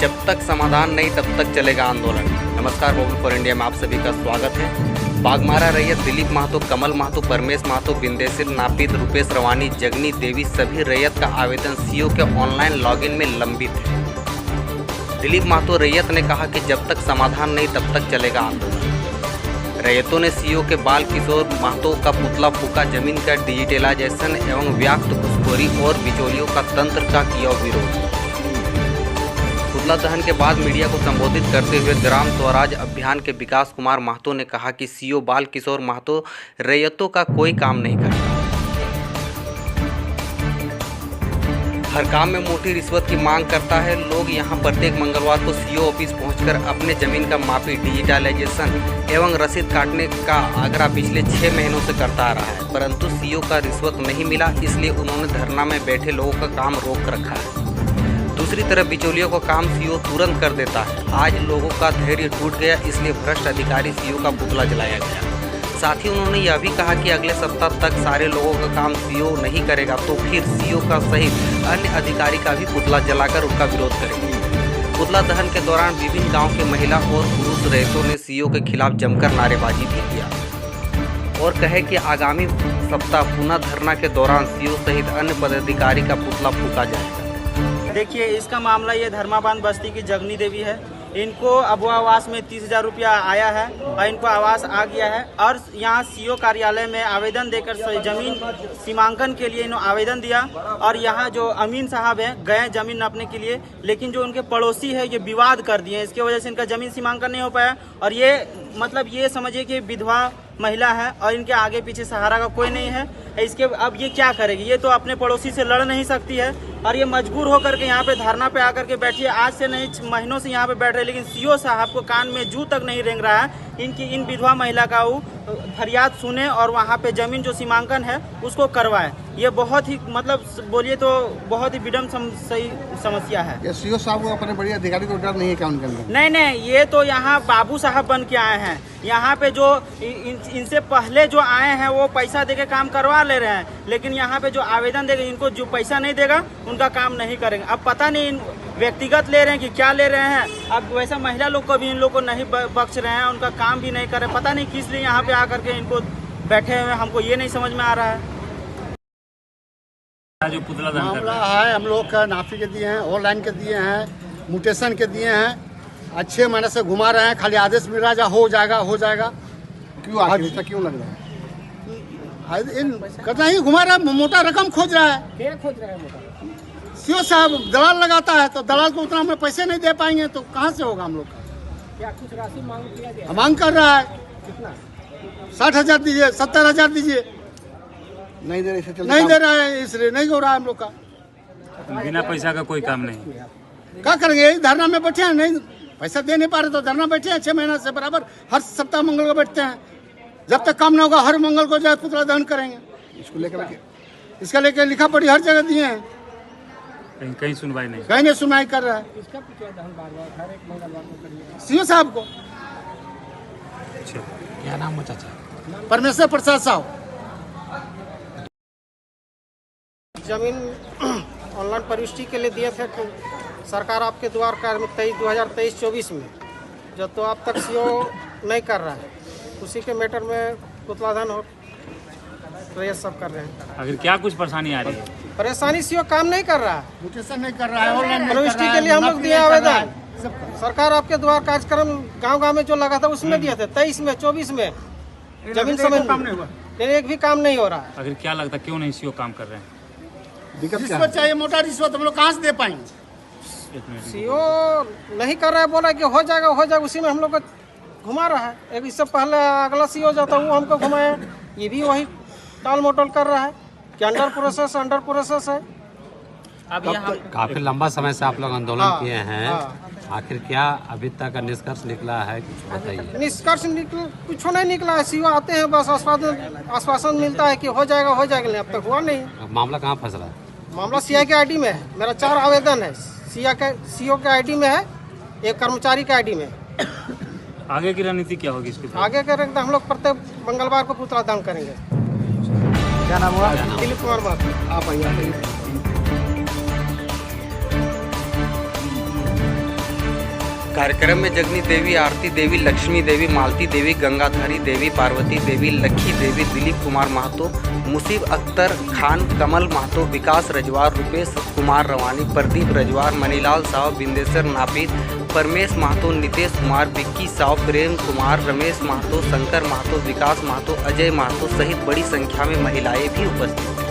जब तक समाधान नहीं तब तक चलेगा आंदोलन। नमस्कार, वोकल फॉर इंडिया में आप सभी का स्वागत है। बाघमारा रैयत दिलीप महतो, कमल महतो, परमेश महतो, बिंदेसिर नापित, रुपेश रवानी, जगनी देवी सभी रैयत का आवेदन सीओ के ऑनलाइन लॉगिन में लंबित है। दिलीप महतो रैयत ने कहा कि जब तक समाधान नहीं तब तक चलेगा आंदोलन। रैयतों ने सीओ के बाल किशोर महतो का पुतला फूका, जमीन का डिजिटलाइजेशन एवं व्याप्त घुसखोरी और बिचौलियों का तंत्र का किया विरोध। पुतला दहन के बाद मीडिया को संबोधित करते हुए ग्राम स्वराज अभियान के विकास कुमार महतो ने कहा कि सीओ बाल किशोर महतो रैयतों का कोई काम नहीं करता। हर काम में मोटी रिश्वत की मांग करता है। लोग यहां प्रत्येक मंगलवार को सीओ ऑफिस पहुंचकर अपने जमीन का मापी, डिजिटलाइजेशन एवं रसीद काटने का आग्रह पिछले 6 महीनों से करता आ रहा है, परंतु सीओ का रिश्वत नहीं मिला, इसलिए उन्होंने धरना में बैठे लोगों का काम रोक रखा है। दूसरी तरफ बिचौलियों का काम सीओ तुरंत कर देता है। आज लोगों का धैर्य टूट गया, इसलिए भ्रष्ट अधिकारी सीओ का पुतला जलाया गया। साथ ही उन्होंने यह भी कहा कि अगले सप्ताह तक सारे लोगों का काम सीओ नहीं करेगा तो फिर सीओ का सहित अन्य अधिकारी का भी पुतला जलाकर उनका विरोध करेंगे। पुतला दहन के दौरान विभिन्न गाँव के महिला और पुरुष रैयतों ने सीओ के खिलाफ जमकर नारेबाजी भी किया और कहे कि आगामी सप्ताह पुनः धरना के दौरान सीओ सहित अन्य पदाधिकारी का पुतला फूका जाएगा। देखिए, इसका मामला ये धर्माबाद बस्ती की जगनी देवी है। इनको अबुआ आवास में 30,000 रुपया आया है और इनको आवास आ गया है और यहाँ सीओ कार्यालय में आवेदन देकर जमीन सीमांकन के लिए इन्होंने आवेदन दिया और यहाँ जो अमीन साहब हैं गए जमीन नापने के लिए, लेकिन जो उनके पड़ोसी है ये विवाद कर दिए। इसके वजह से इनका जमीन सीमांकन नहीं हो पाया और ये समझिए कि विधवा महिला है और इनके आगे पीछे सहारा का कोई नहीं है। इसके अब ये क्या करेगी? ये तो अपने पड़ोसी से लड़ नहीं सकती है और ये मजबूर होकर के यहाँ पे धरना पे आकर के बैठी है। आज से नहीं, महीनों से यहाँ पे बैठ रहे, लेकिन सीओ साहब को कान में जू तक नहीं रेंग रहा है इन विधवा महिला का वो फरियाद सुने और वहाँ पे जमीन जो सीमांकन है उसको करवाए। ये बहुत ही बोलिए तो बहुत ही विडम सही समस्या है। सीओ साहब को अपने बड़े अधिकारी को डर नहीं है क्या उनके अंदर? नहीं, ये तो यहाँ बाबू साहब बन के आए हैं। यहाँ पे जो इनसे पहले जो आए हैं वो पैसा देके काम करवा ले रहे हैं, लेकिन यहाँ पे जो आवेदन देगा इनको जो पैसा नहीं देगा उनका काम नहीं करेंगे। अब पता नहीं व्यक्तिगत ले रहे हैं कि क्या ले रहे हैं। अब वैसा महिला लोग को भी इन लोग को नहीं बख्श रहे हैं, उनका काम भी नहीं कर रहे। पता नहीं किस लिए यहाँ पे आकर के इनको बैठे हुए, हमको ये नहीं समझ में आ रहा है। जो पुतला दहन मामला है हम लोग का नाफी के दिए हैं, ऑनलाइन के दिए हैं, म्यूटेशन के दिए हैं। 6 महीने से घुमा रहे हैं, खाली आदेश मिल रहा है हो जाएगा। क्यों आखिर क्यों लग रहा है? करना ही घुमा रहा है, मोटा रकम खोज रहा है। क्या खोज रहा है मोटा? सीओ साहब दलाल लगाता है तो दलाल को उतना हमें पैसे नहीं दे पाएंगे तो कहाँ से होगा हम लोग का? क्या कुछ राशि मांग किया गया? मांग कर रहा है कितना? 60,000 दीजिए, 70,000 दीजिए। नहीं दे रहा है, इसलिए नहीं हो रहा है हम लोग का। बिना पैसा का कोई काम नहीं। क्या करेंगे? यही धरना में बैठे हैं, नहीं पैसा दे नहीं पा रहे तो धरना बैठे हैं 6 महीना से बराबर। हर सप्ताह मंगल को बैठते हैं, जब तक काम न होगा हर मंगल को जो पुतला दहन करेंगे। इसका लेकर लिखा पढ़ी हर जगह दिए हैं, कहीं सुनवाई नहीं, कहीं नहीं सुनवाई कर रहा है। इसका पुतला दहन बार-बार हर एक मंगलवार को करिए। सीओ साहब को क्या नाम है चाचा? परमेश्वर प्रसाद साहब। जमीन ऑनलाइन प्रविष्टि के लिए दिए थे सरकार आपके द्वार कार्य में 2023-24 में, जो तो अब तक सीओ नहीं कर रहा है। उसी के मैटर में पुतला दहन हो प्रयास सब कर रहे हैं। अगर क्या कुछ परेशानी आ रही है? परेशानी सीओ काम नहीं कर रहा है, म्यूटेशन नहीं कर रहा है, ऑनलाइन प्रविष्टि के लिए हम लोग दिए आवेदन। सरकार आपके द्वार कार्यक्रम गाँव में जो लगा था उसमें दिए थे 23 में 24 में जमीन समय एक भी काम नहीं हो रहा है। अगर क्या लगता क्यों नहीं सीओ काम कर रहे हैं? रिश्वत चाहिए, मोटा रिश्वत हम लोग कहाँ से दे पाएंगे? सीओ नहीं कर रहा है, बोला कि हो जाएगा, उसी में हम लोग को घुमा रहा है। एक इससे पहले अगला सीओ जाता वो हमको घुमाया, ये भी वही टाल मोटल कर रहा है कि अंडर प्रोसेस है। अब काफी लंबा समय से आप लोग आंदोलन किए हैं, आखिर क्या अभी तक का निष्कर्ष निकला है, कुछ बताइए। निष्कर्ष कुछ नहीं निकला है। सीओ आते हैं बस आश्वासन मिलता है कि हो जाएगा, नहीं अब तक हुआ नहीं। मामला कहाँ फंस रहा है? मामला सीआई के आईडी में है। मेरा 4 आवेदन है, सीओ के आईडी में है, एक कर्मचारी के आईडी में। आगे की रणनीति क्या होगी इसकी? आगे करेंगे हम लोग प्रत्येक मंगलवार को पुतला दान करेंगे। क्या नाम हुआ? दिलीप कुमार महतो। आप आइए। कार्यक्रम में जगनी देवी, आरती देवी, लक्ष्मी देवी, मालती देवी, गंगाधारी देवी, पार्वती देवी, लक्की देवी, दिलीप कुमार महतो, मुसीब अख्तर खान, कमल महतो, विकास रजवार, रुपेश कुमार रवानी, प्रदीप रजवार, मनीलाल साव, बिंदेश्वर नापित, परमेश महतो, नितेश कुमार, विक्की साव, प्रेम कुमार, रमेश महतो, शंकर महतो, विकास महतो, अजय महतो सहित बड़ी संख्या में महिलाएं भी उपस्थित थीं।